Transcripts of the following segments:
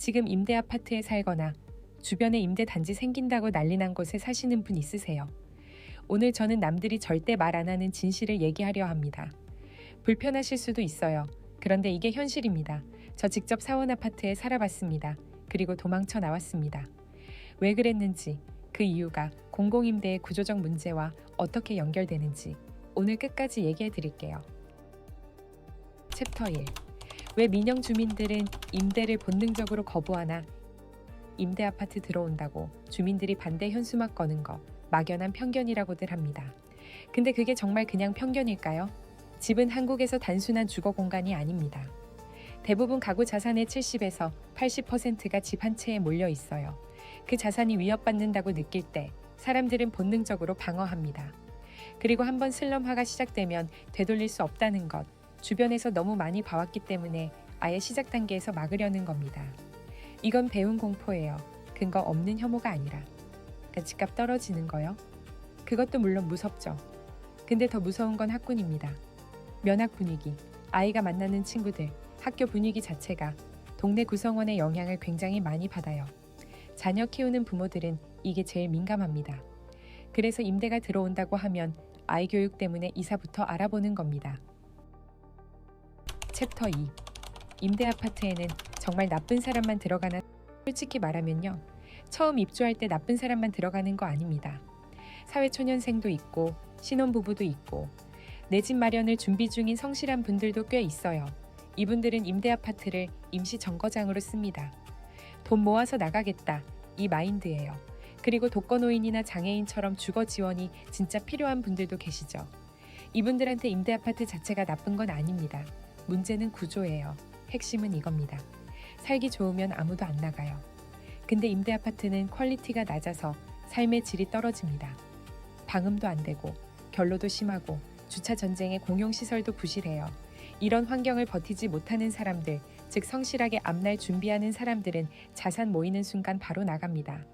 지금 임대 아파트에 살거나 주변에 임대 단지 생긴다고 난리 난 곳에 사시는 분 있으세요? 오늘 저는 남들이 절대 말 안 하는 진실을 얘기하려 합니다. 불편하실 수도 있어요. 그런데 이게 현실입니다. 저 직접 사원 아파트에 살아봤습니다. 그리고 도망쳐 나왔습니다. 왜 그랬는지, 그 이유가 공공임대의 구조적 문제와 어떻게 연결되는지 오늘 끝까지 얘기해 드릴게요. 챕터 1. 왜 민영 주민들은 임대를 본능적으로 거부하나? 임대 아파트 들어온다고 주민들이 반대 현수막 거는 거 막연한 편견이라고들 합니다. 근데 그게 정말 그냥 편견일까요? 집은 한국에서 단순한 주거 공간이 아닙니다. 대부분 가구 자산의 70에서 80%가 집 한 채에 몰려 있어요. 그 자산이 위협받는다고 느낄 때 사람들은 본능적으로 방어합니다. 그리고 한번 슬럼화가 시작되면 되돌릴 수 없다는 것, 주변에서 너무 많이 봐왔기 때문에 아예 시작 단계에서 막으려는 겁니다. 이건 배운 공포예요. 근거 없는 혐오가 아니라. 집값 떨어지는 거요? 그것도 물론 무섭죠. 근데 더 무서운 건 학군입니다. 면학 분위기, 아이가 만나는 친구들, 학교 분위기 자체가 동네 구성원의 영향을 굉장히 많이 받아요. 자녀 키우는 부모들은 이게 제일 민감합니다. 그래서 임대가 들어온다고 하면 아이 교육 때문에 이사부터 알아보는 겁니다. 챕터 2. 임대 아파트에는 정말 나쁜 사람만 들어가나? 솔직히 말하면요. 처음 입주할 때 나쁜 사람만 들어가는 거 아닙니다. 사회초년생도 있고 신혼부부도 있고 내 집 마련을 준비 중인 성실한 분들도 꽤 있어요. 이분들은 임대 아파트를 임시 정거장으로 씁니다. 돈 모아서 나가겠다. 이 마인드예요. 그리고 독거노인이나 장애인처럼 주거 지원이 진짜 필요한 분들도 계시죠. 이분들한테 임대 아파트 자체가 나쁜 건 아닙니다. 문제는 구조예요. 핵심은 이겁니다. 살기 좋으면 아무도 안 나가요. 근데 임대 아파트는 퀄리티가 낮아서 삶의 질이 떨어집니다. 방음도 안 되고 결로도 심하고 주차 전쟁에 공용시설도 부실해요. 이런 환경을 버티지 못하는 사람들, 즉 성실하게 앞날 준비하는 사람들은 자산 모이는 순간 바로 나갑니다.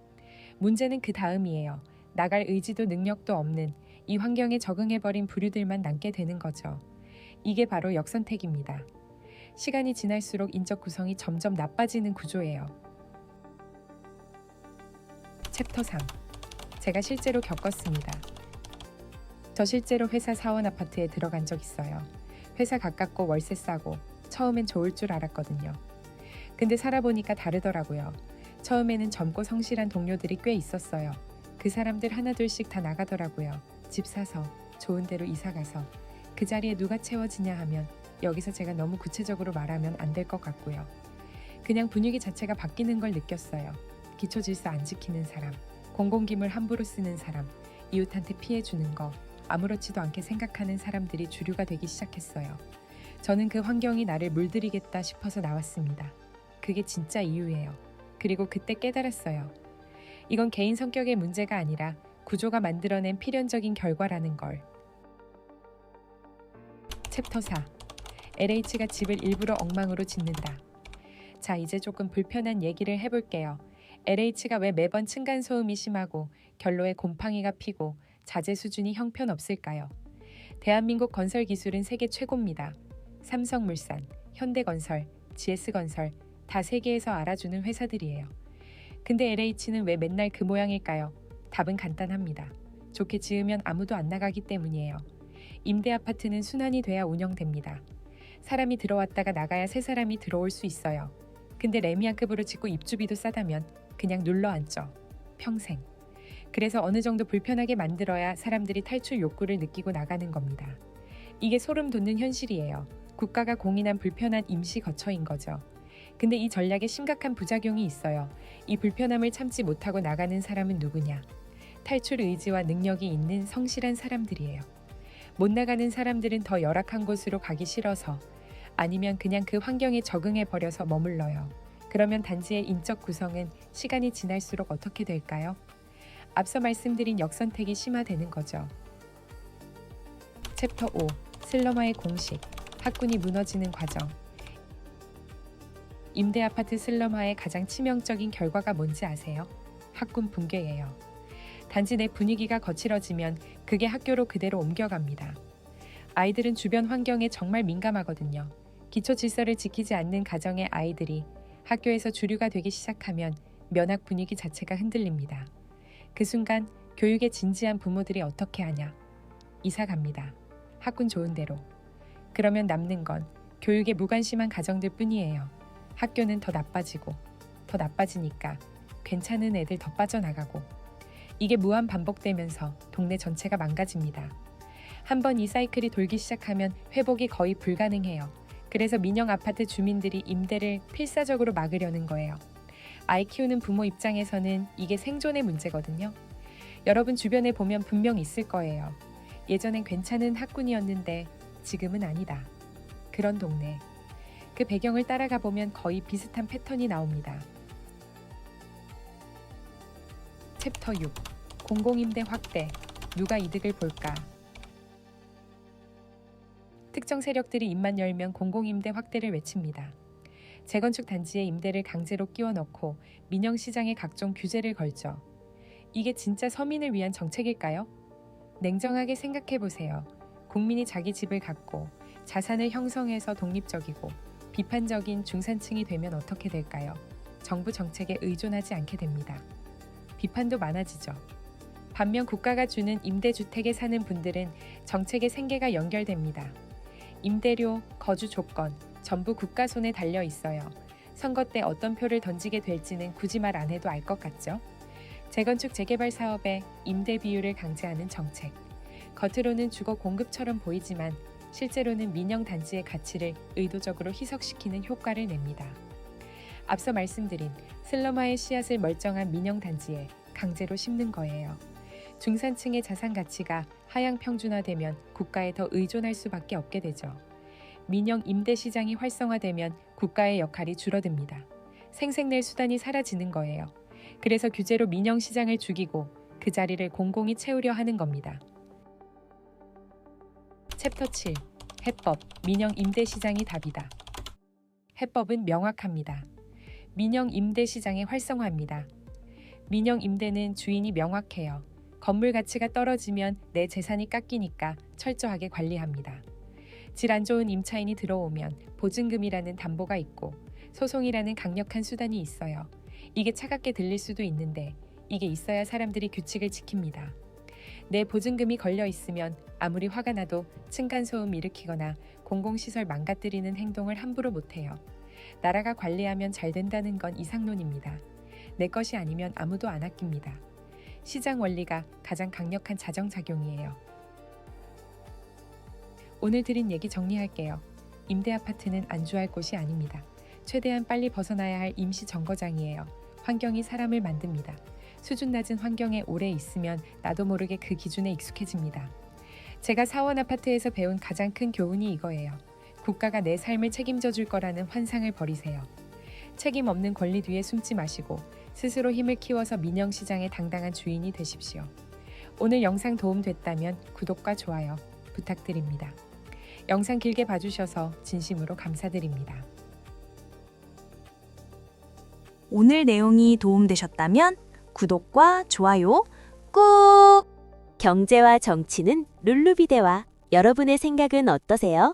문제는 그 다음이에요. 나갈 의지도 능력도 없는 이 환경에 적응해버린 부류들만 남게 되는 거죠. 이게 바로 역선택입니다. 시간이 지날수록 인적 구성이 점점 나빠지는 구조예요. 챕터 3. 제가 실제로 겪었습니다. 저 실제로 회사 사원 아파트에 들어간 적 있어요. 회사 가깝고 월세 싸고 처음엔 좋을 줄 알았거든요. 근데 살아보니까 다르더라고요. 처음에는 젊고 성실한 동료들이 꽤 있었어요. 그 사람들 하나둘씩 다 나가더라고요. 집 사서 좋은 데로 이사가서. 그 자리에 누가 채워지냐 하면 여기서 제가 너무 구체적으로 말하면 안 될 것 같고요. 그냥 분위기 자체가 바뀌는 걸 느꼈어요. 기초 질서 안 지키는 사람, 공공기물 함부로 쓰는 사람, 이웃한테 피해 주는 거, 아무렇지도 않게 생각하는 사람들이 주류가 되기 시작했어요. 저는 그 환경이 나를 물들이겠다 싶어서 나왔습니다. 그게 진짜 이유예요. 그리고 그때 깨달았어요. 이건 개인 성격의 문제가 아니라 구조가 만들어낸 필연적인 결과라는 걸. 챕터 4. LH가 집을 일부러 엉망으로 짓는다. 자, 이제 조금 불편한 얘기를 해볼게요. LH가 왜 매번 층간소음이 심하고 결로에 곰팡이가 피고 자재 수준이 형편없을까요? 대한민국 건설 기술은 세계 최고입니다. 삼성물산, 현대건설, GS건설 다 세계에서 알아주는 회사들이에요. 근데 LH는 왜 맨날 그 모양일까요? 답은 간단합니다. 좋게 지으면 아무도 안 나가기 때문이에요. 임대 아파트는 순환이 돼야 운영됩니다. 사람이 들어왔다가 나가야 새 사람이 들어올 수 있어요. 근데 레미안급으로 짓고 입주비도 싸다면 그냥 눌러앉죠. 평생. 그래서 어느 정도 불편하게 만들어야 사람들이 탈출 욕구를 느끼고 나가는 겁니다. 이게 소름 돋는 현실이에요. 국가가 공인한 불편한 임시 거처인 거죠. 근데 이 전략에 심각한 부작용이 있어요. 이 불편함을 참지 못하고 나가는 사람은 누구냐? 탈출 의지와 능력이 있는 성실한 사람들이에요. 못 나가는 사람들은 더 열악한 곳으로 가기 싫어서 아니면 그냥 그 환경에 적응해 버려서 머물러요. 그러면 단지의 인적 구성은 시간이 지날수록 어떻게 될까요? 앞서 말씀드린 역선택이 심화되는 거죠. 챕터 5. 슬럼화의 공식. 학군이 무너지는 과정. 임대 아파트 슬럼화의 가장 치명적인 결과가 뭔지 아세요? 학군 붕괴예요. 단지 내 분위기가 거칠어지면 그게 학교로 그대로 옮겨갑니다. 아이들은 주변 환경에 정말 민감하거든요. 기초 질서를 지키지 않는 가정의 아이들이 학교에서 주류가 되기 시작하면 면학 분위기 자체가 흔들립니다. 그 순간 교육에 진지한 부모들이 어떻게 하냐? 이사 갑니다. 학군 좋은 데로. 그러면 남는 건 교육에 무관심한 가정들 뿐이에요. 학교는 더 나빠지고 더 나빠지니까 괜찮은 애들 더 빠져나가고 이게 무한 반복되면서 동네 전체가 망가집니다. 한번 이 사이클이 돌기 시작하면 회복이 거의 불가능해요. 그래서 민영 아파트 주민들이 임대를 필사적으로 막으려는 거예요. 아이 키우는 부모 입장에서는 이게 생존의 문제거든요. 여러분 주변에 보면 분명 있을 거예요. 예전엔 괜찮은 학군이었는데 지금은 아니다. 그런 동네. 그 배경을 따라가 보면 거의 비슷한 패턴이 나옵니다. 챕터 6. 공공임대 확대. 누가 이득을 볼까? 특정 세력들이 입만 열면 공공임대 확대를 외칩니다. 재건축 단지에 임대를 강제로 끼워 넣고 민영시장에 각종 규제를 걸죠. 이게 진짜 서민을 위한 정책일까요? 냉정하게 생각해 보세요. 국민이 자기 집을 갖고 자산을 형성해서 독립적이고 비판적인 중산층이 되면 어떻게 될까요? 정부 정책에 의존하지 않게 됩니다. 비판도 많아지죠. 반면 국가가 주는 임대주택에 사는 분들은 정책의 생계가 연결됩니다. 임대료, 거주 조건, 전부 국가 손에 달려 있어요. 선거 때 어떤 표를 던지게 될지는 굳이 말 안 해도 알 것 같죠? 재건축 재개발 사업에 임대 비율을 강제하는 정책. 겉으로는 주거 공급처럼 보이지만 실제로는 민영 단지의 가치를 의도적으로 희석시키는 효과를 냅니다. 앞서 말씀드린 슬럼화의 씨앗을 멀쩡한 민영 단지에 강제로 심는 거예요. 중산층의 자산 가치가 하향 평준화되면 국가에 더 의존할 수밖에 없게 되죠. 민영 임대 시장이 활성화되면 국가의 역할이 줄어듭니다. 생색낼 수단이 사라지는 거예요. 그래서 규제로 민영 시장을 죽이고 그 자리를 공공이 채우려 하는 겁니다. 챕터 7. 해법. 민영 임대 시장이 답이다. 해법은 명확합니다. 민영 임대 시장의 활성화입니다. 민영 임대는 주인이 명확해요. 건물 가치가 떨어지면 내 재산이 깎이니까 철저하게 관리합니다. 질 안 좋은 임차인이 들어오면 보증금이라는 담보가 있고 소송이라는 강력한 수단이 있어요. 이게 차갑게 들릴 수도 있는데 이게 있어야 사람들이 규칙을 지킵니다. 내 보증금이 걸려 있으면 아무리 화가 나도 층간소음 일으키거나 공공시설 망가뜨리는 행동을 함부로 못해요. 나라가 관리하면 잘 된다는 건 이상론입니다. 내 것이 아니면 아무도 안 아낍니다. 시장 원리가 가장 강력한 자정작용이에요. 오늘 드린 얘기 정리할게요. 임대 아파트는 안주할 곳이 아닙니다. 최대한 빨리 벗어나야 할 임시 정거장이에요. 환경이 사람을 만듭니다. 수준 낮은 환경에 오래 있으면 나도 모르게 그 기준에 익숙해집니다. 제가 사원 아파트에서 배운 가장 큰 교훈이 이거예요. 국가가 내 삶을 책임져 줄 거라는 환상을 버리세요. 책임 없는 권리 뒤에 숨지 마시고 스스로 힘을 키워서 민영시장의 당당한 주인이 되십시오. 오늘 영상 도움됐다면 구독과 좋아요 부탁드립니다. 영상 길게 봐주셔서 진심으로 감사드립니다. 오늘 내용이 도움되셨다면 구독과 좋아요 꾹! 경제와 정치는 룰루비대와 여러분의 생각은 어떠세요?